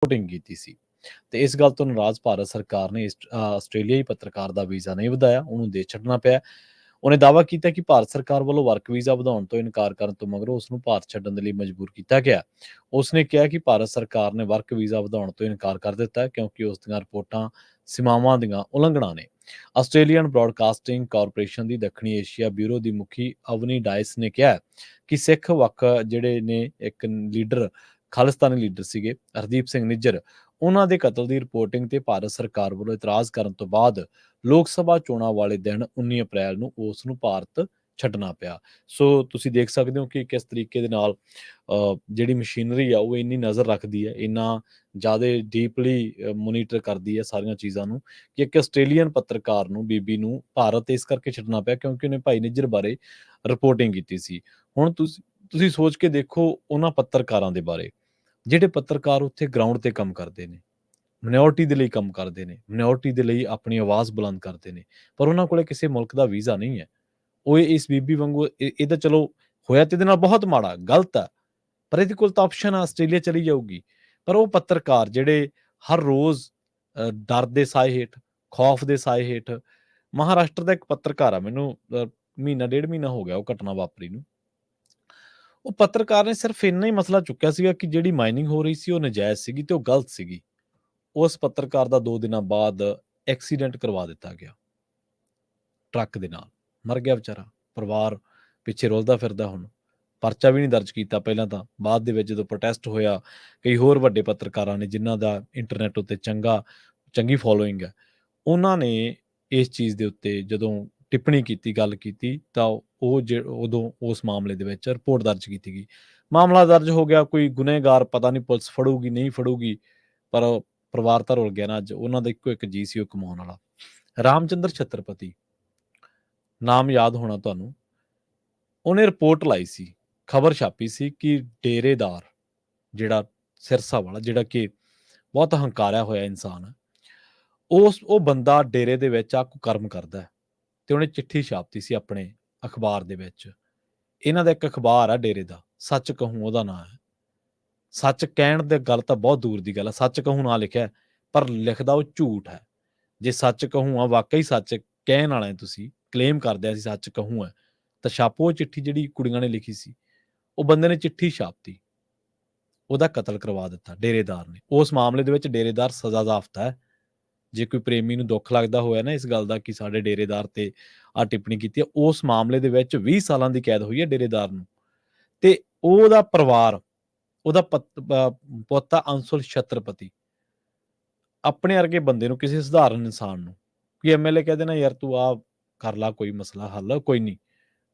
Reporting ਕੀਤੀ ਸੀ ਤੇ ਇਸ ਗੱਲ ਤੋਂ ਨਾਰਾਜ਼ ਭਾਰਤ ਸਰਕਾਰ ਨੇ ਆਸਟ੍ਰੇਲੀਆਈ ਪੱਤਰਕਾਰ ਦਾ ਵੀਜ਼ਾ ਨਹੀਂ ਵਧਾਇਆ, ਉਹਨੂੰ ਦੇ ਛੱਡਣਾ ਪਿਆ। ਉਹਨੇ ਦਾਅਵਾ ਕੀਤਾ ਕਿ ਭਾਰਤ ਸਰਕਾਰ ਵੱਲੋਂ ਵਰਕ ਵੀਜ਼ਾ ਵਧਾਉਣ ਤੋਂ ਇਨਕਾਰ ਕਰਨ ਤੋਂ ਮਗਰੋਂ ਉਸ ਨੂੰ ਭਾਰਤ ਛੱਡਣ ਦੇ ਲਈ ਮਜਬੂਰ ਕੀਤਾ ਗਿਆ। ਉਸਨੇ ਕਿਹਾ ਕਿ ਭਾਰਤ ਸਰਕਾਰ ਨੇ ਵਰਕ ਵੀਜ਼ਾ ਵਧਾਉਣ ਤੋਂ ਇਨਕਾਰ ਕਰ ਦਿੱਤਾ ਕਿਉਂਕਿ ਉਸ ਦੀਆਂ ਰਿਪੋਰਟਾਂ ਸੀਮਾਵਾਂ ਦੀਆਂ ਉਲੰਘਣਾ ਨੇ। ਆਸਟ੍ਰੇਲੀਅਨ ਬ੍ਰਾਡਕਾਸਟਿੰਗ ਕਾਰਪੋਰੇਸ਼ਨ ਦੀ ਦੱਖਣੀ ਏਸ਼ੀਆ ਬਿਊਰੋ ਦੀ ਮੁਖੀ ਅਵਨੀ ਡਾਇਸ ਨੇ ਕਿਹਾ ਕਿ ਸਿੱਖ ਵੱਖ ਜਿਹੜੇ ਨੇ ਇੱਕ ਲੀਡਰ ਖਾਲਿਸਤਾਨੀ ਲੀਡਰ ਸੀਗੇ ਹਰਦੀਪ ਸਿੰਘ ਨਿੱਜਰ, ਉਹਨਾਂ ਦੇ ਕਤਲ ਦੀ ਰਿਪੋਰਟਿੰਗ ਤੇ ਭਾਰਤ ਸਰਕਾਰ ਵੱਲੋਂ ਇਤਰਾਜ਼ ਕਰਨ ਤੋਂ ਬਾਅਦ ਲੋਕ ਸਭਾ ਚੋਣਾਂ ਵਾਲੇ ਦਿਨ 19 ਅਪ੍ਰੈਲ ਨੂੰ ਉਸ ਨੂੰ ਭਾਰਤ ਛੱਡਣਾ ਪਿਆ। ਸੋ ਤੁਸੀਂ ਦੇਖ ਸਕਦੇ ਹੋ ਕਿ ਕਿਸ ਤਰੀਕੇ ਦੇ ਨਾਲ ਜਿਹੜੀ ਮਸ਼ੀਨਰੀ ਆ ਉਹ ਇੰਨੀ ਨਜ਼ਰ ਰੱਖਦੀ ਹੈ, ਇੰਨਾ ਜ਼ਿਆਦਾ ਡੀਪਲੀ ਮੋਨੀਟਰ ਕਰਦੀ ਹੈ ਸਾਰੀਆਂ ਚੀਜ਼ਾਂ ਨੂੰ, ਕਿ ਇੱਕ ਆਸਟ੍ਰੇਲੀਅਨ ਪੱਤਰਕਾਰ ਨੂੰ, ਬੀਬੀ ਨੂੰ ਭਾਰਤ ਇਸ ਕਰਕੇ ਛੱਡਣਾ ਪਿਆ ਕਿਉਂਕਿ ਉਹਨੇ ਭਾਈ ਨਿੱਜਰ ਬਾਰੇ ਰਿਪੋਰਟਿੰਗ ਕੀਤੀ ਸੀ। ਹੁਣ ਤੁਸੀਂ ਸੋਚ ਕੇ ਦੇਖੋ ਉਹਨਾਂ ਪੱਤਰਕਾਰਾਂ ਦੇ ਬਾਰੇ, ਜਿਹੜੇ ਪੱਤਰਕਾਰ ਉੱਥੇ ਗਰਾਊਂਡ ਤੇ ਕੰਮ ਕਰਦੇ ਨੇ, ਮਿਨੋਰਟੀ ਦੇ ਲਈ ਕੰਮ ਕਰਦੇ ਨੇ, ਮਿਨੋਰਟੀ ਦੇ ਲਈ ਆਪਣੀ ਆਵਾਜ਼ ਬੁਲੰਦ ਕਰਦੇ ਨੇ, ਪਰ ਉਹਨਾਂ ਕੋਲੇ ਕਿਸੇ ਮੁਲਕ ਦਾ ਵੀਜ਼ਾ ਨਹੀਂ ਹੈ। ਉਹ ਇਸ ਬੀਬੀ ਵਾਂਗੂ ਇਹ ਤਾਂ ਚਲੋ ਹੋਇਆ ਤੇ ਇਹਦੇ ਨਾਲ ਬਹੁਤ ਮਾੜਾ, ਗਲਤ ਹੈ, ਪਰ ਇਹਦੇ ਕੋਲ ਤਾਂ ਆਪਸ਼ਨ ਆ, ਆਸਟ੍ਰੇਲੀਆ ਚਲੀ ਜਾਊਗੀ। ਪਰ ਉਹ ਪੱਤਰਕਾਰ ਜਿਹੜੇ ਹਰ ਰੋਜ਼ ਡਰ ਦੇ ਸਾਏ ਹੇਠ, ਖੌਫ ਦੇ ਸਾਏ ਹੇਠ, ਮਹਾਰਾਸ਼ਟਰ ਦਾ ਇੱਕ ਪੱਤਰਕਾਰ ਆ, ਮੈਨੂੰ ਮਹੀਨਾ ਡੇਢ ਮਹੀਨਾ ਹੋ ਗਿਆ ਉਹ ਘਟਨਾ ਵਾਪਰੀ ਨੂੰ। ਉਹ ਪੱਤਰਕਾਰ ਨੇ ਸਿਰਫ ਇੰਨਾ ਹੀ ਮਸਲਾ ਚੁੱਕਿਆ ਸੀਗਾ ਕਿ ਜਿਹੜੀ ਮਾਈਨਿੰਗ ਹੋ ਰਹੀ ਸੀ ਉਹ ਨਜਾਇਜ਼ ਸੀਗੀ ਤੇ ਉਹ ਗਲਤ ਸੀਗੀ। ਉਸ ਪੱਤਰਕਾਰ ਦਾ 2 ਦਿਨਾਂ ਬਾਅਦ ਐਕਸੀਡੈਂਟ ਕਰਵਾ ਦਿੱਤਾ ਗਿਆ ਟਰੱਕ ਦੇ ਨਾਲ, ਮਰ ਗਿਆ ਵਿਚਾਰਾ। ਪਰਿਵਾਰ ਪਿੱਛੇ ਰੁਲਦਾ ਫਿਰਦਾ, ਹੁਣ ਪਰਚਾ ਵੀ ਨਹੀਂ ਦਰਜ ਕੀਤਾ ਪਹਿਲਾਂ ਤਾਂ, ਬਾਅਦ ਦੇ ਵਿੱਚ ਜਦੋਂ ਪ੍ਰੋਟੈਸਟ ਹੋਇਆ, ਕਈ ਹੋਰ ਵੱਡੇ ਪੱਤਰਕਾਰਾਂ ਨੇ ਜਿਨ੍ਹਾਂ ਦਾ ਇੰਟਰਨੈਟ ਉੱਤੇ ਚੰਗੀ ਫੋਲੋਇੰਗ ਹੈ, ਉਹਨਾਂ ਨੇ ਇਸ ਚੀਜ਼ ਦੇ ਉੱਤੇ ਜਦੋਂ ਟਿੱਪਣੀ ਕੀਤੀ, ਗੱਲ ਕੀਤੀ, ਤਾਂ ਉਦੋਂ ਉਸ ਮਾਮਲੇ ਦੇ ਵਿੱਚ ਰਿਪੋਰਟ ਦਰਜ ਕੀਤੀ ਗਈ। ਮਾਮਲਾ ਦਰਜ ਹੋ ਗਿਆ, ਕੋਈ ਗੁਨਹਗਾਰ ਪਤਾ ਨਹੀਂ ਪੁਲਿਸ ਫੜੂਗੀ ਨਹੀਂ ਫੜੂਗੀ, ਪਰ ਪਰਿਵਾਰ ਤਾਂ ਰੁਲ ਗਿਆ ਨਾ। ਅੱਜ ਉਹਨਾਂ ਦਾ ਇੱਕੋ ਇੱਕ ਜੀ ਸੀ ਉਹ ਕਮਾਉਣ ਵਾਲਾ। ਰਾਮਚੰਦਰ ਛਤਰਪਤੀ ਨਾਮ ਯਾਦ ਹੋਣਾ ਤੁਹਾਨੂੰ, ਉਹਨੇ ਰਿਪੋਰਟ ਲਾਈ ਸੀ, ਖਬਰ ਛਾਪੀ ਸੀ ਕਿ ਡੇਰੇਦਾਰ ਜਿਹੜਾ ਸਿਰਸਾ ਵਾਲਾ, ਜਿਹੜਾ ਕਿ ਬਹੁਤ ਹੰਕਾਰਿਆ ਹੋਇਆ ਇਨਸਾਨ ਹੈ, ਉਹ ਬੰਦਾ ਡੇਰੇ ਦੇ ਵਿੱਚ ਆ ਕੁਕਰਮ ਕਰਦਾ ਤੇ ਉਹਨੇ ਚਿੱਠੀ ਛਾਪਤੀ ਸੀ ਆਪਣੇ ਅਖਬਾਰ ਦੇ ਵਿੱਚ। ਇਹਨਾਂ ਦਾ ਇੱਕ ਅਖਬਾਰ ਆ ਡੇਰੇ ਦਾ, ਸੱਚ ਕਹੂੰ ਉਹਦਾ ਨਾਂ ਹੈ। ਸੱਚ ਕਹਿਣ ਦੀ ਗੱਲ ਤਾਂ ਬਹੁਤ ਦੂਰ ਦੀ ਗੱਲ ਹੈ, ਸੱਚ ਕਹੂੰ ਨਾਂ ਲਿਖਿਆ, ਪਰ ਲਿਖਦਾ ਉਹ ਝੂਠ ਹੈ। ਜੇ ਸੱਚ ਕਹੂੰ ਆ ਵਾਕਈ ਸੱਚ ਕਹਿਣ ਵਾਲੇ ਤੁਸੀਂ ਕਲੇਮ ਕਰਦੇ ਅਸੀਂ ਸੱਚ ਕਹੂੰ ਹੈ, ਤਾਂ ਛਾਪੋ ਚਿੱਠੀ ਜਿਹੜੀ ਕੁੜੀਆਂ ਨੇ ਲਿਖੀ ਸੀ। ਉਹ ਬੰਦੇ ਨੇ ਚਿੱਠੀ ਛਾਪਤੀ, ਉਹਦਾ ਕਤਲ ਕਰਵਾ ਦਿੱਤਾ ਡੇਰੇਦਾਰ ਨੇ। ਉਸ ਮਾਮਲੇ ਦੇ ਵਿੱਚ ਡੇਰੇਦਾਰ ਸਜ਼ਾ ਯਾਫਤਾ ਹੈ। ਜੇ ਕੋਈ ਪ੍ਰੇਮੀ ਨੂੰ ਦੁੱਖ ਲੱਗਦਾ ਹੋਇਆ ਨਾ ਇਸ ਗੱਲ ਦਾ ਕਿ ਸਾਡੇ ਡੇਰੇਦਾਰ ਤੇ ਆ ਟਿੱਪਣੀ ਕੀਤੀ ਹੈ, ਉਸ ਮਾਮਲੇ ਦੇ ਵਿੱਚ 20 ਸਾਲਾਂ ਦੀ ਕੈਦ ਹੋਈ ਹੈ ਡੇਰੇਦਾਰ ਨੂੰ। ਤੇ ਉਹਦਾ ਪਰਿਵਾਰ, ਉਹਦਾ ਪੁੱਤ ਅੰਸ਼ੁਲ ਛਤਰਪਤੀ, ਆਪਣੇ ਵਰਗੇ ਬੰਦੇ ਨੂੰ, ਕਿਸੇ ਸਧਾਰਨ ਇਨਸਾਨ ਨੂੰ, ਕਿ ਐਮਐਲਏ ਕਹਿ ਦੇਣਾ ਯਾਰ ਤੂੰ ਆ ਕਰ ਲਾ ਕੋਈ ਮਸਲਾ ਹੱਲ, ਕੋਈ ਨਹੀਂ।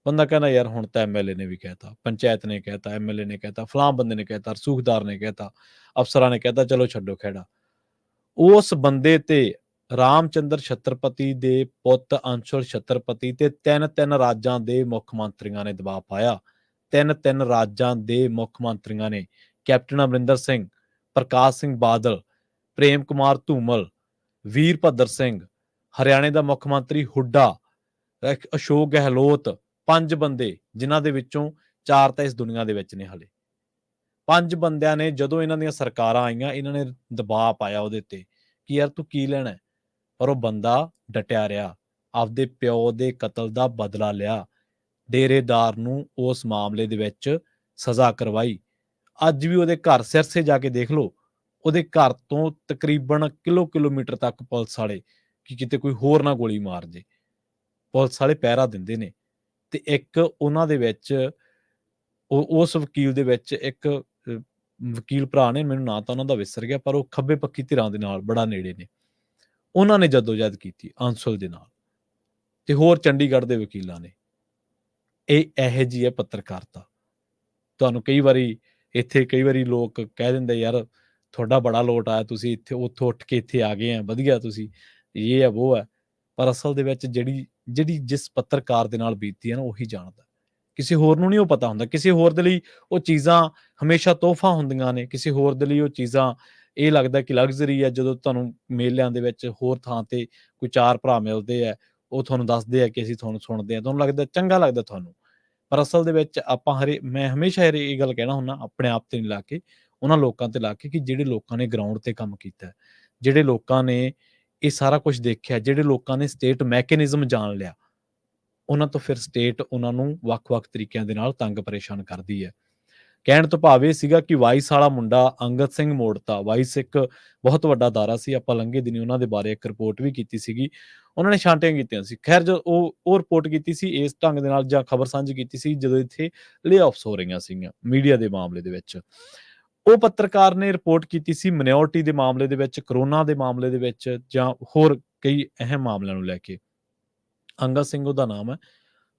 ਬੰਦਾ ਕਹਿੰਦਾ ਯਾਰ ਹੁਣ ਤਾਂ ਐਮਐਲਏ ਨੇ ਵੀ ਕਹਿਤਾ, ਪੰਚਾਇਤ ਨੇ ਕਹਿਤਾ, ਐਮਐਲਏ ਨੇ ਕਹਿਤਾ, ਫਲਾਂ ਬੰਦੇ ਨੇ ਕਹਿਤਾ, ਰਸੂਖਦਾਰ ਨੇ ਕਹਿਤਾ, ਅਫਸਰਾਂ ਨੇ ਕਹਿਤਾ, ਚਲੋ ਛੱਡੋ ਖਹਿੜਾ। ਉਸ ਬੰਦੇ ਤੇ ਰਾਮਚੰਦਰ ਛਤਰਪਤੀ ਦੇ ਪੁੱਤ ਅੰਸ਼ੁਲ ਛਤਰਪਤੀ ਤੇ 3 ਰਾਜਾਂ ਦੇ ਮੁੱਖ ਮੰਤਰੀਆਂ ਨੇ ਦਬਾਅ ਪਾਇਆ। 3 ਰਾਜਾਂ ਦੇ ਮੁੱਖ ਮੰਤਰੀਆਂ ਨੇ, ਕੈਪਟਨ ਅਮਰਿੰਦਰ ਸਿੰਘ, ਪ੍ਰਕਾਸ਼ ਸਿੰਘ ਬਾਦਲ, ਪ੍ਰੇਮ ਕੁਮਾਰ ਧੂਮਲ, ਵੀਰਭੱਦਰ ਸਿੰਘ, ਹਰਿਆਣੇ ਦਾ ਮੁੱਖ ਮੰਤਰੀ ਹੁੱਡਾ, ਅਸ਼ੋਕ ਗਹਿਲੋਤ, 5 ਬੰਦੇ, ਜਿਨ੍ਹਾਂ ਦੇ ਵਿੱਚੋਂ 4 ਤਾਂ ਇਸ ਦੁਨੀਆ ਦੇ ਵਿੱਚ ਨੇ ਹਲੇ। 5 ਬੰਦਿਆਂ ਨੇ ਜਦੋਂ ਇਹਨਾਂ ਦੀਆਂ ਸਰਕਾਰਾਂ ਆਈਆਂ, ਇਹਨਾਂ ਨੇ ਦਬਾਅ ਪਾਇਆ ਉਹਦੇ ਤੇ ਕਿ ਯਾਰ ਤੂੰ ਕੀ ਲੈਣਾ, ਪਰ ਉਹ ਬੰਦਾ ਡਟਿਆ ਰਿਹਾ, ਆਪਦੇ ਪਿਓ ਦੇ ਕਤਲ ਦਾ ਬਦਲਾ ਲਿਆ, ਡੇਰੇਦਾਰ ਨੂੰ ਉਸ ਮਾਮਲੇ ਦੇ ਵਿੱਚ ਸਜ਼ਾ ਕਰਵਾਈ। ਅੱਜ ਵੀ ਉਹਦੇ ਘਰ ਸਿਰਸੇ ਜਾ ਕੇ ਦੇਖ ਲਓ, ਉਹਦੇ ਘਰ ਤੋਂ ਤਕਰੀਬਨ ਕਿਲੋਮੀਟਰ ਤੱਕ ਪੁਲਿਸ ਵਾਲੇ, ਕਿ ਕਿਤੇ ਕੋਈ ਹੋਰ ਨਾ ਗੋਲੀ ਮਾਰ ਜੇ, ਪੁਲਿਸ ਵਾਲੇ ਪਹਿਰਾ ਦਿੰਦੇ ਨੇ। ਤੇ ਇੱਕ ਉਹਨਾਂ ਦੇ ਵਿੱਚ ਉਸ ਵਕੀਲ ਦੇ ਵਿੱਚ ਇੱਕ ਵਕੀਲ ਭਰਾ ਨੇ, ਮੈਨੂੰ ਨਾਂ ਤਾਂ ਉਹਨਾਂ ਦਾ ਵਿਸਰ ਗਿਆ, ਪਰ ਉਹ ਖੱਬੇ ਪੱਖੀ ਧਿਰਾਂ ਦੇ ਨਾਲ ਬੜਾ ਨੇੜੇ ਨੇ। ਉਹਨਾਂ ਨੇ ਜਦੋਜਹਿਦ ਕੀਤੀ ਅੰਸ਼ੁਲ ਦੇ ਨਾਲ, ਤੇ ਹੋਰ ਚੰਡੀਗੜ੍ਹ ਦੇ ਵਕੀਲਾਂ ਨੇ। ਇਹ ਇਹੋ ਜਿਹੀ ਹੈ ਪੱਤਰਕਾਰਤਾ। ਤੁਹਾਨੂੰ ਕਈ ਵਾਰੀ ਲੋਕ ਕਹਿ ਦਿੰਦੇ ਯਾਰ ਤੁਹਾਡਾ ਬੜਾ ਲੋਟ ਆਇਆ, ਤੁਸੀਂ ਇੱਥੇ ਉੱਥੋਂ ਉੱਠ ਕੇ ਇੱਥੇ ਆ ਗਏ ਆ, ਵਧੀਆ ਤੁਸੀਂ, ਇਹ ਹੈ ਉਹ ਹੈ। ਪਰ ਅਸਲ ਦੇ ਵਿੱਚ ਜਿਹੜੀ ਜਿਸ ਪੱਤਰਕਾਰ ਦੇ ਨਾਲ ਬੀਤੀ ਹੈ ਨਾ, ਉਹੀ ਜਾਣਦਾ। ਕਿਸੇ ਹੋਰ ਨੂੰ ਨਹੀਂ ਉਹ ਪਤਾ ਹੁੰਦਾ। ਕਿਸੇ ਹੋਰ ਦੇ ਲਈ ਉਹ ਚੀਜ਼ਾਂ ਹਮੇਸ਼ਾ ਤੋਹਫਾ ਹੁੰਦੀਆਂ ਨੇ, ਕਿਸੇ ਹੋਰ ਦੇ ਲਈ ਉਹ ਚੀਜ਼ਾਂ ਇਹ ਲੱਗਦਾ ਕਿ ਲਗਜ਼ਰੀ ਹੈ। ਜਦੋਂ ਤੁਹਾਨੂੰ ਮੇਲਿਆਂ ਦੇ ਵਿੱਚ ਹੋਰ ਥਾਂ ਤੇ ਕੋਈ 4 ਭਰਾ ਮਿਲਦੇ ਆ, ਉਹ ਤੁਹਾਨੂੰ ਦੱਸਦੇ ਆ ਕਿ ਅਸੀਂ ਤੁਹਾਨੂੰ ਸੁਣਦੇ ਹਾਂ, ਤੁਹਾਨੂੰ ਲੱਗਦਾ ਚੰਗਾ ਲੱਗਦਾ ਤੁਹਾਨੂੰ, ਪਰ ਅਸਲ ਦੇ ਵਿੱਚ ਮੈਂ ਹਮੇਸ਼ਾ ਇਹ ਗੱਲ ਕਹਿਣਾ ਹੁੰਦਾ, ਆਪਣੇ ਆਪ ਤੇ ਨਹੀਂ ਲਾ ਕੇ, ਉਹਨਾਂ ਲੋਕਾਂ ਤੇ ਲਾ ਕੇ ਕਿ ਜਿਹੜੇ ਲੋਕਾਂ ਨੇ ਗਰਾਊਂਡ ਤੇ ਕੰਮ ਕੀਤਾ, ਜਿਹੜੇ ਲੋਕਾਂ ਨੇ ਇਹ ਸਾਰਾ ਕੁਝ ਦੇਖਿਆ, ਜਿਹੜੇ ਲੋਕਾਂ ਨੇ ਸਟੇਟ ਮੈਕੈਨਿਜ਼ਮ ਜਾਣ ਲਿਆ, ਉਹਨਾਂ ਤੋਂ ਫਿਰ ਸਟੇਟ ਉਹਨਾਂ ਨੂੰ ਵੱਖ-ਵੱਖ ਤਰੀਕਿਆਂ ਦੇ ਨਾਲ ਤੰਗ ਪਰੇਸ਼ਾਨ ਕਰਦੀ ਹੈ। ਕਹਿਣ ਤੋਂ ਭਾਵ ਇਹ ਸੀਗਾ ਕਿ ਵਾਈਸ ਵਾਲਾ ਮੁੰਡਾ ਅੰਗਦ ਸਿੰਘ ਮੋੜਤਾ। ਵਾਈਸ ਇੱਕ ਬਹੁਤ ਵੱਡਾ ਅਦਾਰਾ ਸੀ, ਆਪਾਂ ਲੰਘੇ ਦਿਨੀ ਉਹਨਾਂ ਦੇ ਬਾਰੇ ਇੱਕ ਰਿਪੋਰਟ ਵੀ ਕੀਤੀ ਸੀਗੀ। ਉਹਨਾਂ ਨੇ ਛਾਂਟੀਆਂ ਕੀਤੀਆਂ ਸੀ। ਖੈਰ ਜੋ ਉਹ ਰਿਪੋਰਟ ਕੀਤੀ ਸੀ ਇਸ ਢੰਗ ਦੇ ਨਾਲ ਜਾਂ ਖਬਰ ਸਾਂਝੀ ਕੀਤੀ ਸੀ ਜਦੋਂ ਇੱਥੇ ਲੇ-ਆਫਸ ਹੋ ਰਹੀਆਂ ਸੀਗੀਆਂ ਮੀਡੀਆ ਦੇ ਮਾਮਲੇ ਦੇ ਵਿੱਚ। ਉਹ ਪੱਤਰਕਾਰ ਨੇ ਰਿਪੋਰਟ ਕੀਤੀ ਸੀ ਮਾਈਨੋਰਿਟੀ ਦੇ ਮਾਮਲੇ ਦੇ ਵਿੱਚ, ਕਰੋਨਾ ਦੇ ਮਾਮਲੇ ਦੇ ਵਿੱਚ ਜਾਂ ਹੋਰ ਕਈ ਅਹਿਮ ਮਾਮਲਿਆਂ ਨੂੰ ਲੈ ਕੇ। ਅੰਗਦ ਸਿੰਘ ਉਹਦਾ ਨਾਮ ਹੈ,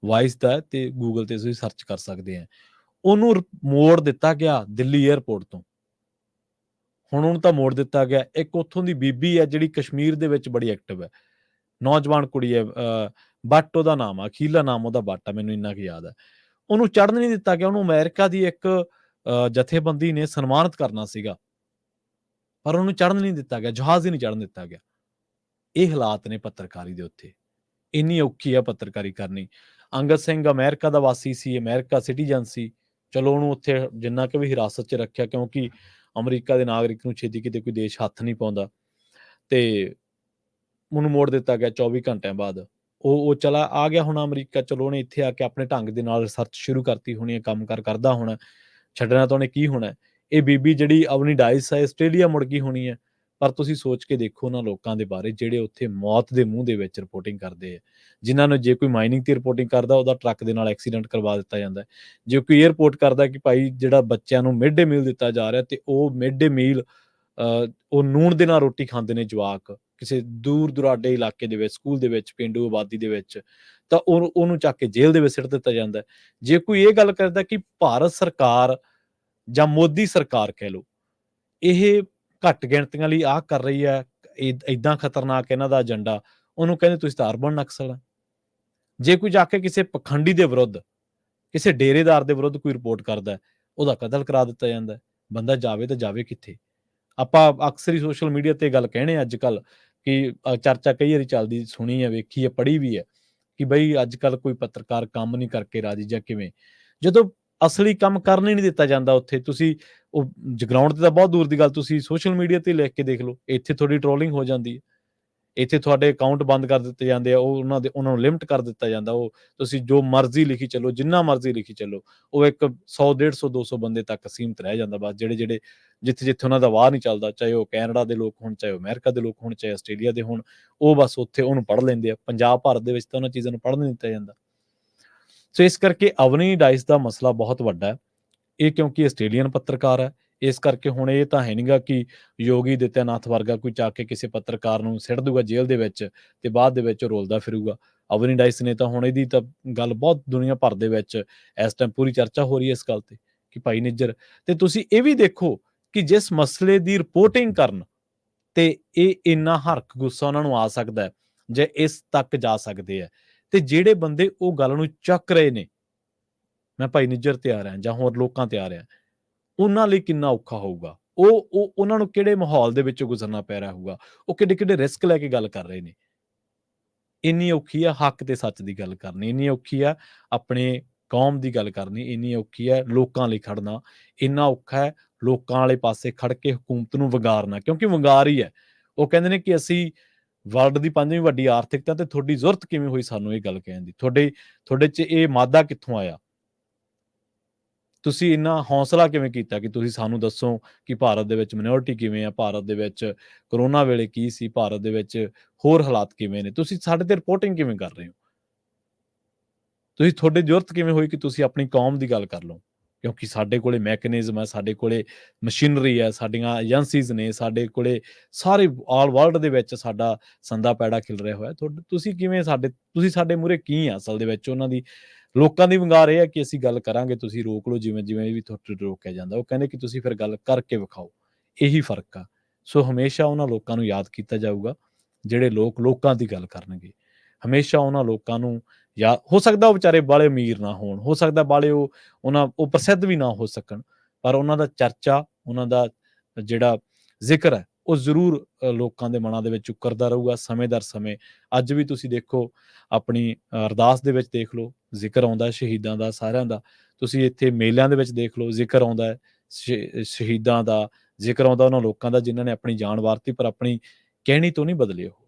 ਵਾਈਸ ਦਾ ਹੈ ਤੇ ਗੂਗਲ ਤੇ ਤੁਸੀਂ ਸਰਚ ਕਰ ਸਕਦੇ ਆ। ਉਹਨੂੰ ਮੋੜ ਦਿੱਤਾ ਗਿਆ ਦਿੱਲੀ ਏਅਰਪੋਰਟ ਤੋਂ। ਹੁਣ ਉਹਨੂੰ ਤਾਂ ਮੋੜ ਦਿੱਤਾ ਗਿਆ। ਇੱਕ ਉੱਥੋਂ ਦੀ ਬੀਬੀ ਹੈ ਜਿਹੜੀ ਕਸ਼ਮੀਰ ਦੇ ਵਿੱਚ ਬੜੀ ਐਕਟਿਵ ਹੈ, ਨੌਜਵਾਨ ਕੁੜੀ ਹੈ, ਬੱਟ ਉਹਦਾ ਨਾਮ ਆ, ਅਖੀਰਲਾ ਨਾਮ ਉਹਦਾ ਬੱਟ ਆ, ਮੈਨੂੰ ਇੰਨਾ ਕੁ ਯਾਦ ਹੈ। ਉਹਨੂੰ ਚੜ੍ਹਨ ਨਹੀਂ ਦਿੱਤਾ ਗਿਆ। ਉਹਨੂੰ ਅਮਰੀਕਾ ਦੀ ਇੱਕ ਜਥੇਬੰਦੀ ਨੇ ਸਨਮਾਨਿਤ ਕਰਨਾ ਸੀਗਾ, ਪਰ ਉਹਨੂੰ ਚੜ੍ਹਨ ਨਹੀਂ ਦਿੱਤਾ ਗਿਆ, ਜਹਾਜ਼ ਹੀ ਨਹੀਂ ਚੜ੍ਹਨ ਦਿੱਤਾ ਗਿਆ। ਇਹ ਹਾਲਾਤ ਨੇ ਪੱਤਰਕਾਰੀ ਦੇ ਉੱਥੇ। ਇੰਨੀ ਔਖੀ ਆ ਪੱਤਰਕਾਰੀ ਕਰਨੀ। ਅੰਗਦ ਸਿੰਘ ਅਮਰੀਕਾ ਦਾ ਵਾਸੀ ਸੀ, ਅਮਰੀਕਾ ਸਿਟੀਜ਼ਨ ਸੀ। ਚਲੋ ਉਹਨੂੰ ਉੱਥੇ ਜਿੰਨਾ ਕੁ ਵੀ ਹਿਰਾਸਤ 'ਚ ਰੱਖਿਆ, ਕਿਉਂਕਿ ਅਮਰੀਕਾ ਦੇ ਨਾਗਰਿਕ ਨੂੰ ਛੇਤੀ ਕਿਤੇ ਕੋਈ ਦੇਸ਼ ਹੱਥ ਨਹੀਂ ਪਾਉਂਦਾ, ਤੇ ਉਹਨੂੰ ਮੋੜ ਦਿੱਤਾ ਗਿਆ 24 ਘੰਟਿਆਂ ਬਾਅਦ। ਉਹ ਚਲਾ ਆ ਗਿਆ ਹੋਣਾ ਅਮਰੀਕਾ। ਚਲੋ ਉਹਨੇ ਇੱਥੇ ਆ ਕੇ ਆਪਣੇ ਢੰਗ ਦੇ ਨਾਲ ਰਿਸਰਚ ਸ਼ੁਰੂ ਕਰਤੀ ਹੋਣੀ ਹੈ, ਕੰਮ-ਕਾਰ ਕਰਦਾ ਹੋਣਾ, ਛੱਡਣਾ ਤਾਂ ਉਹਨੇ ਕੀ ਹੋਣਾ। ਇਹ ਬੀਬੀ ਜਿਹੜੀ ਅਵਨੀ ਡਾਇਸ ਹੈ, ਆਸਟ੍ਰੇਲੀਆ ਮੁੜ ਗਈ ਹੋਣੀ ਹੈ। ਪਰ ਤੁਸੀਂ ਸੋਚ ਕੇ ਦੇਖੋ ਉਹਨਾਂ ਲੋਕਾਂ ਦੇ ਬਾਰੇ ਜਿਹੜੇ ਉੱਥੇ ਮੌਤ ਦੇ ਮੂੰਹ ਦੇ ਵਿੱਚ ਰਿਪੋਰਟਿੰਗ ਕਰਦੇ ਆ, ਜਿਨ੍ਹਾਂ ਨੂੰ ਜੇ ਕੋਈ ਮਾਈਨਿੰਗ ਦੀ ਰਿਪੋਰਟਿੰਗ ਕਰਦਾ ਉਹਦਾ ਟਰੱਕ ਦੇ ਨਾਲ ਐਕਸੀਡੈਂਟ ਕਰਵਾ ਦਿੱਤਾ ਜਾਂਦਾ। ਜੇ ਕੋਈ ਇਹ ਰਿਪੋਰਟ ਕਰਦਾ ਕਿ ਭਾਈ ਜਿਹੜਾ ਬੱਚਿਆਂ ਨੂੰ ਮਿਡ ਡੇ ਮੀਲ ਦਿੱਤਾ ਜਾ ਰਿਹਾ ਤੇ ਉਹ ਮਿਡ ਡੇ ਮੀਲ ਉਹ ਨੂਣ ਦੇ ਨਾਲ ਰੋਟੀ ਖਾਂਦੇ ਨੇ ਜਵਾਕ ਕਿਸੇ ਦੂਰ ਦੁਰਾਡੇ ਇਲਾਕੇ ਦੇ ਵਿੱਚ, ਸਕੂਲ ਦੇ ਵਿੱਚ, ਪੇਂਡੂ ਆਬਾਦੀ ਦੇ ਵਿੱਚ, ਤਾਂ ਉਹਨੂੰ ਚੱਕ ਕੇ ਜੇਲ੍ਹ ਦੇ ਵਿੱਚ ਸਿੱਟ ਦਿੱਤਾ ਜਾਂਦਾ। ਜੇ ਕੋਈ ਇਹ ਗੱਲ ਕਰਦਾ ਕਿ ਭਾਰਤ ਸਰਕਾਰ ਜਾਂ ਮੋਦੀ ਸਰਕਾਰ ਕਹਿ ਲਓ, ਇਹ ਘੱਟ ਗਿਣਤੀਆਂ ਲਈ ਆਹ ਕਰ ਰਹੀ ਹੈ, ਏਦਾਂ ਖਤਰਨਾਕ ਇਹਨਾਂ ਦਾ ਏਜੰਡਾ, ਉਹਨੂੰ ਕਹਿੰਦੇ ਤੁਸੀਂ ਤਾਂ ਅਰਬਨ ਨਕਸਲ ਆ। ਜੇ ਕੋਈ ਜਾ ਕੇ ਕਿਸੇ ਪਖੰਡੀ ਦੇ ਵਿਰੁੱਧ, ਕਿਸੇ ਡੇਰੇਦਾਰ ਦੇ ਵਿਰੁੱਧ ਕੋਈ ਰਿਪੋਰਟ ਕਰਦਾ, ਉਹਦਾ ਕਤਲ ਕਰਾ ਦਿੱਤਾ ਜਾਂਦਾ। ਬੰਦਾ ਜਾਵੇ ਤਾਂ ਜਾਵੇ ਕਿੱਥੇ? ਆਪਾਂ ਅਕਸਰ ਹੀ ਸੋਸ਼ਲ ਮੀਡੀਆ ਤੇ ਗੱਲ ਕਹਿਣੇ ਅੱਜ ਕੱਲ੍ਹ ਕਿ ਚਰਚਾ ਕਈ ਵਾਰੀ ਚੱਲਦੀ, ਸੁਣੀ ਹੈ, ਵੇਖੀ ਹੈ, ਪੜ੍ਹੀ ਵੀ ਹੈ ਕਿ ਬਈ ਅੱਜ ਕੱਲ੍ਹ ਕੋਈ ਪੱਤਰਕਾਰ ਕੰਮ ਨਹੀਂ ਕਰਕੇ ਰਾਜੀ ਜਾਂ ਕਿਵੇਂ। ਜਦੋਂ ਅਸਲੀ ਕੰਮ ਕਰਨ ਹੀ ਨਹੀਂ ਦਿੱਤਾ ਜਾਂਦਾ ਉੱਥੇ, ਤੁਸੀਂ ਉਹ ਗਰਾਊਂਡ ਤੇ ਤਾਂ ਬਹੁਤ ਦੂਰ ਦੀ ਗੱਲ, ਤੁਸੀਂ ਸੋਸ਼ਲ ਮੀਡੀਆ ਤੇ ਲਿਖ ਕੇ ਦੇਖ ਲਓ, ਇੱਥੇ ਤੁਹਾਡੀ ਟ੍ਰੋਲਿੰਗ ਹੋ ਜਾਂਦੀ ਹੈ, ਇੱਥੇ ਤੁਹਾਡੇ ਅਕਾਊਂਟ ਬੰਦ ਕਰ ਦਿੱਤੇ ਜਾਂਦੇ ਆ, ਉਹ ਉਹਨਾਂ ਨੂੰ ਲਿਮਟ ਕਰ ਦਿੱਤਾ ਜਾਂਦਾ। ਉਹ ਤੁਸੀਂ ਜੋ ਮਰਜ਼ੀ ਲਿਖੀ ਚੱਲੋ, ਜਿੰਨਾ ਮਰਜ਼ੀ ਲਿਖੀ ਚੱਲੋ, ਉਹ ਇੱਕ 100, 150, 200 ਬੰਦੇ ਤੱਕ ਸੀਮਿਤ ਰਹਿ ਜਾਂਦਾ। ਬਸ ਜਿਹੜੇ ਜਿੱਥੇ ਉਹਨਾਂ ਦਾ ਵਾਹ ਨਹੀਂ ਚੱਲਦਾ, ਚਾਹੇ ਉਹ ਕੈਨੇਡਾ ਦੇ ਲੋਕ ਹੋਣ, ਚਾਹੇ ਉਹ ਅਮਰੀਕਾ ਦੇ ਲੋਕ ਹੋਣ, ਚਾਹੇ ਆਸਟ੍ਰੇਲੀਆ ਦੇ ਹੋਣ, ਉਹ ਬਸ ਉੱਥੇ ਉਹਨੂੰ ਪੜ੍ਹ ਲੈਂਦੇ ਆ। ਪੰਜਾਬ ਭਾਰਤ ਦੇ ਵਿੱਚ ਤਾਂ ਉਹਨਾਂ ਚੀਜ਼ਾਂ ਨੂੰ ਪੜ੍ਹਨ ਨਹੀਂ ਦਿੱਤਾ ਜਾਂਦਾ। ਸੋ ਇਸ ਕਰਕੇ ਅਵਨੀ ਡਾਇਸ ਦਾ ਮਸਲਾ ਬਹੁਤ ਵੱਡਾ ਹੈ। ਇਹ ਕਿਉਂਕਿ ਆਸਟ੍ਰੇਲੀਅਨ ਪੱਤਰਕਾਰ ਹੈ, ਇਸ ਕਰਕੇ ਹੁਣ ਇਹ ਤਾਂ ਹੈ ਨਹੀਂਗਾ ਕਿ ਯੋਗੀ ਆਦਿੱਤਿਆਨਾਥ ਵਰਗਾ ਕੋਈ ਚੱਕ ਕੇ ਕਿਸੇ ਪੱਤਰਕਾਰ ਨੂੰ ਸਿੱਟ ਦੂਗਾ ਜੇਲ੍ਹ ਦੇ ਵਿੱਚ ਤੇ ਬਾਅਦ ਦੇ ਵਿੱਚ ਰੋਲਦਾ ਫਿਰੂਗਾ। ਅਵਨੀ ਡਾਇਸ ਨੇ ਤਾਂ ਹੁਣ ਇਹਦੀ ਤਾਂ ਗੱਲ ਬਹੁਤ ਦੁਨੀਆ ਭਰ ਦੇ ਵਿੱਚ ਇਸ ਟਾਈਮ ਪੂਰੀ ਚਰਚਾ ਹੋ ਰਹੀ ਹੈ ਇਸ ਗੱਲ ਤੇ ਕਿ ਭਾਈ ਨਿੱਜਰ। ਤੇ ਤੁਸੀਂ ਇਹ ਵੀ ਦੇਖੋ ਕਿ ਜਿਸ ਮਸਲੇ ਦੀ ਰਿਪੋਰਟਿੰਗ ਕਰਨ ਤੇ ਇਹ ਇੰਨਾ ਹਰਖ ਗੁੱਸਾ ਉਹਨਾਂ ਨੂੰ ਆ ਸਕਦਾ ਹੈ, ਜੇ ਇਸ ਤੱਕ ਜਾ ਸਕਦੇ ਆ, ਤੇ ਜਿਹੜੇ ਬੰਦੇ ਉਹ ਗੱਲ ਨੂੰ ਚੱਕ ਰਹੇ ਨੇ, ਮੈਂ ਭਾਈ ਨਿੱਜਰ ਤੇ ਆ ਰਿਹਾ ਜਾਂ ਹੋਰ ਲੋਕਾਂ ਤੇ ਆ ਰਿਹਾ, ਉਹਨਾਂ ਲਈ ਕਿੰਨਾ ਔਖਾ ਹੋਊਗਾ। ਉਹ ਉਹਨਾਂ ਨੂੰ ਕਿਹੜੇ ਮਾਹੌਲ ਦੇ ਵਿੱਚੋਂ ਗੁਜ਼ਰਨਾ ਪੈ ਰਿਹਾ ਹੋਊਗਾ, ਉਹ ਕਿੱਡੇ-ਕਿੱਡੇ ਰਿਸਕ ਲੈ ਕੇ ਗੱਲ ਕਰ ਰਹੇ ਨੇ। ਇੰਨੀ ਔਖੀ ਆ ਹੱਕ ਤੇ ਸੱਚ ਦੀ ਗੱਲ ਕਰਨੀ, ਇੰਨੀ ਔਖੀ ਆ ਆਪਣੇ ਕੌਮ ਦੀ ਗੱਲ ਕਰਨੀ, ਇੰਨੀ ਔਖੀ ਹੈ ਲੋਕਾਂ ਲਈ ਖੜਨਾ, ਇੰਨਾ ਔਖਾ ਹੈ ਲੋਕਾਂ ਵਾਲੇ ਪਾਸੇ ਖੜ ਕੇ ਹਕੂਮਤ ਨੂੰ ਵੰਗਾਰਨਾ, ਕਿਉਂਕਿ ਵੰਗਾਰ ਹੀ ਹੈ। ਉਹ ਕਹਿੰਦੇ ਨੇ ਕਿ ਅਸੀਂ ਵਰਲਡ ਦੀ 5ਵੀਂ ਵੱਡੀ ਆਰਥਿਕਤਾ, ਤੇ ਤੁਹਾਡੀ ਜ਼ਰੂਰਤ ਕਿਵੇਂ ਹੋਈ ਸਾਨੂੰ ਇਹ ਗੱਲ ਕਹਿਣ ਦੀ, ਤੁਹਾਡੇ 'ਚ ਇਹ ਮਾਦਾ ਕਿੱਥੋਂ ਆਇਆ? ਤੁਸੀਂ ਇੰਨਾ ਹੌਸਲਾ ਕਿਵੇਂ ਕੀਤਾ ਕਿ ਤੁਸੀਂ ਸਾਨੂੰ ਦੱਸੋ ਕਿ ਭਾਰਤ ਦੇ ਵਿੱਚ ਮਾਈਨੋਰਿਟੀ ਕਿਵੇਂ ਆ, ਭਾਰਤ ਦੇ ਵਿੱਚ ਕਰੋਨਾ ਵੇਲੇ ਕੀ ਸੀ, ਭਾਰਤ ਦੇ ਵਿੱਚ ਹੋਰ ਹਾਲਾਤ ਕਿਵੇਂ ਨੇ, ਤੁਸੀਂ ਸਾਡੇ ਤੇ ਰਿਪੋਰਟਿੰਗ ਕਿਵੇਂ ਕਰ ਰਹੇ ਹੋ? ਤੁਹਾਡੀ ਜ਼ਰੂਰਤ ਕਿਵੇਂ ਹੋਈ ਕਿ ਤੁਸੀਂ ਆਪਣੀ ਕੌਮ ਦੀ ਗੱਲ ਕਰ ਲਓ? ਕਿਉਂਕਿ ਸਾਡੇ ਕੋਲੇ ਮੈਕੈਨਿਜ਼ਮ ਹੈ, ਸਾਡੇ ਕੋਲੇ ਮਸ਼ੀਨਰੀ ਹੈ, ਸਾਡੀਆਂ ਏਜੰਸੀਜ਼ ਨੇ, ਸਾਡੇ ਕੋਲੇ ਸਾਰੇ ਆਲ ਵਰਲਡ ਦੇ ਵਿੱਚ ਸਾਡਾ ਸੰਦਾ ਪੈੜਾ ਖਿਲ ਰਿਹਾ ਹੋਇਆ। ਤੁਸੀਂ ਸਾਡੇ ਮੂਹਰੇ ਕੀ ਆ ਅਸਲ ਦੇ ਵਿੱਚ? ਉਹਨਾਂ ਦੀ ਲੋਕਾਂ ਦੀ ਵੰਗਾਰ ਇਹ ਹੈ ਕਿ ਅਸੀਂ ਗੱਲ ਕਰਾਂਗੇ, ਤੁਸੀਂ ਰੋਕ ਲਓ ਜਿਵੇਂ ਵੀ ਤੁਹਾਡੇ ਤੋਂ ਰੋਕਿਆ ਜਾਂਦਾ। ਉਹ ਕਹਿੰਦੇ ਕਿ ਤੁਸੀਂ ਫਿਰ ਗੱਲ ਕਰਕੇ ਵਿਖਾਓ। ਇਹੀ ਫ਼ਰਕ ਆ। ਸੋ ਹਮੇਸ਼ਾ ਉਹਨਾਂ ਲੋਕਾਂ ਨੂੰ ਯਾਦ ਕੀਤਾ ਜਾਊਗਾ ਜਿਹੜੇ ਲੋਕਾਂ ਦੀ ਗੱਲ ਕਰਨਗੇ। ਹਮੇਸ਼ਾ ਉਹਨਾਂ ਲੋਕਾਂ ਨੂੰ ਹੋ ਸਕਦਾ ਉਹ ਵਿਚਾਰੇ ਬਾਹਲੇ ਅਮੀਰ ਨਾ ਹੋਣ, ਹੋ ਸਕਦਾ ਬਾਹਲੇ ਉਹ ਪ੍ਰਸਿੱਧ ਵੀ ਨਾ ਹੋ ਸਕਣ, ਪਰ ਉਹਨਾਂ ਦਾ ਚਰਚਾ, ਉਹਨਾਂ ਦਾ ਜਿਹੜਾ ਜ਼ਿਕਰ ਹੈ ਉਹ ਜ਼ਰੂਰ ਲੋਕਾਂ ਦੇ ਮਨਾਂ ਦੇ ਵਿੱਚ ਉਕਰਦਾ ਰਹੂਗਾ ਸਮੇਂ ਦਰ ਸਮੇਂ। ਅੱਜ ਵੀ ਤੁਸੀਂ ਦੇਖੋ ਆਪਣੀ ਅਰਦਾਸ ਦੇ ਵਿੱਚ ਦੇਖ ਲਓ ਜ਼ਿਕਰ ਆਉਂਦਾ ਸ਼ਹੀਦਾਂ ਦਾ, ਸਾਰਿਆਂ ਦਾ। ਤੁਸੀਂ ਇੱਥੇ ਮੇਲਿਆਂ ਦੇ ਵਿੱਚ ਦੇਖ ਲਓ ਜ਼ਿਕਰ ਆਉਂਦਾ ਹੈ, ਸ਼ਹੀਦਾਂ ਦਾ ਜ਼ਿਕਰ ਆਉਂਦਾ, ਉਹਨਾਂ ਲੋਕਾਂ ਦਾ ਜਿਨ੍ਹਾਂ ਨੇ ਆਪਣੀ ਜਾਨ ਵਾਰਤੀ ਪਰ ਆਪਣੀ ਕਹਿਣੀ ਤੋਂ ਨਹੀਂ ਬਦਲੇ ਉਹ।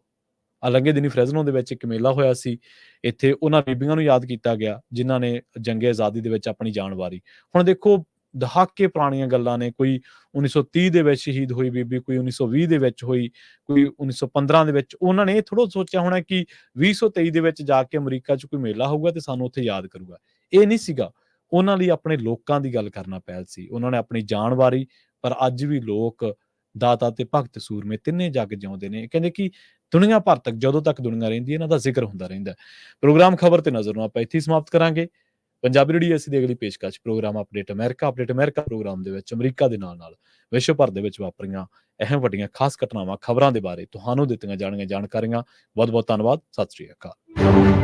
ਲੰਘੇ ਦਿਨੀ ਫਰੈਜ਼ਨੋ ਦੇ ਵਿੱਚ ਇੱਕ ਮੇਲਾ ਹੋਇਆ ਸੀ। ਇੱਥੇ ਉਹਨਾਂ ਬੀਬੀਆਂ ਨੂੰ ਯਾਦ ਕੀਤਾ ਗਿਆ ਜਿਨ੍ਹਾਂ ਨੇ ਜੰਗੇ ਆਜ਼ਾਦੀ ਦੇ ਵਿੱਚ ਆਪਣੀ ਜਾਨ ਵਾਰੀ। ਹੁਣ ਦੇਖੋ ਦਹਾਕੇ ਪੁਰਾਣੀਆਂ ਗੱਲਾਂ ਨੇ, ਕੋਈ 1930 ਦੇ ਵਿੱਚ ਸ਼ਹੀਦ ਹੋਈ ਬੀਬੀ, ਕੋਈ 1920 ਦੇ ਵਿੱਚ ਹੋਈ, ਕੋਈ 1915 ਦੇ ਵਿੱਚ। ਉਹਨਾਂ ਨੇ ਇਹ ਥੋੜ੍ਹਾ ਸੋਚਿਆ ਹੋਣਾ ਕਿ 2023 ਦੇ ਵਿੱਚ ਜਾ ਕੇ ਅਮਰੀਕਾ 'ਚ ਕੋਈ ਮੇਲਾ ਹੋਊਗਾ ਤੇ ਸਾਨੂੰ ਉੱਥੇ ਯਾਦ ਕਰੂਗਾ। ਇਹ ਨਹੀਂ ਸੀਗਾ। ਉਹਨਾਂ ਲਈ ਆਪਣੇ ਲੋਕਾਂ ਦੀ ਗੱਲ ਕਰਨਾ ਪਹਿਲ ਸੀ। ਉਹਨਾਂ ਨੇ ਆਪਣੀ ਜਾਨ ਵਾਰੀ, ਪਰ ਅੱਜ ਵੀ ਲੋਕ ਦਾਤਾ ਤੇ ਭਗਤ ਸੂਰਮੇ ਤਿੰਨੇ ਜੱਗ ਜਿਉਂਦੇ ਨੇ। ਕਹਿੰਦੇ ਕਿ ਦੁਨੀਆ ਭਰ ਤੱਕ, ਜਦੋਂ ਤੱਕ ਦੁਨੀਆ ਰਹਿੰਦੀ ਹੈ, ਇਹਨਾਂ ਦਾ ਜ਼ਿਕਰ ਹੁੰਦਾ ਰਹਿੰਦਾ ਹੈ। ਪ੍ਰੋਗਰਾਮ ਖਬਰ ਤੇ ਨਜ਼ਰ ਨੂੰ ਆਪਾਂ ਇੱਥੇ ਹੀ ਸਮਾਪਤ ਕਰਾਂਗੇ। ਪੰਜਾਬੀ ਰੇਡੀਓ ਅਸੀਂ ਦੀ ਅਗਲੀ ਪੇਸ਼ਕਸ਼ ਪ੍ਰੋਗਰਾਮ ਅਪਡੇਟ ਅਮਰੀਕਾ ਪ੍ਰੋਗਰਾਮ ਦੇ ਵਿੱਚ ਅਮਰੀਕਾ ਦੇ ਨਾਲ-ਨਾਲ ਵਿਸ਼ਵ ਭਰ ਦੇ ਵਿੱਚ ਵਾਪਰੀਆਂ ਅਹਿਮ ਵੱਡੀਆਂ ਖਾਸ ਘਟਨਾਵਾਂ, ਖਬਰਾਂ ਦੇ ਬਾਰੇ ਤੁਹਾਨੂੰ ਦਿੱਤੀਆਂ ਜਾਣਗੀਆਂ ਜਾਣਕਾਰੀਆਂ। ਬਹੁਤ-ਬਹੁਤ ਧੰਨਵਾਦ। ਸਤਿ ਸ੍ਰੀ ਅਕਾਲ।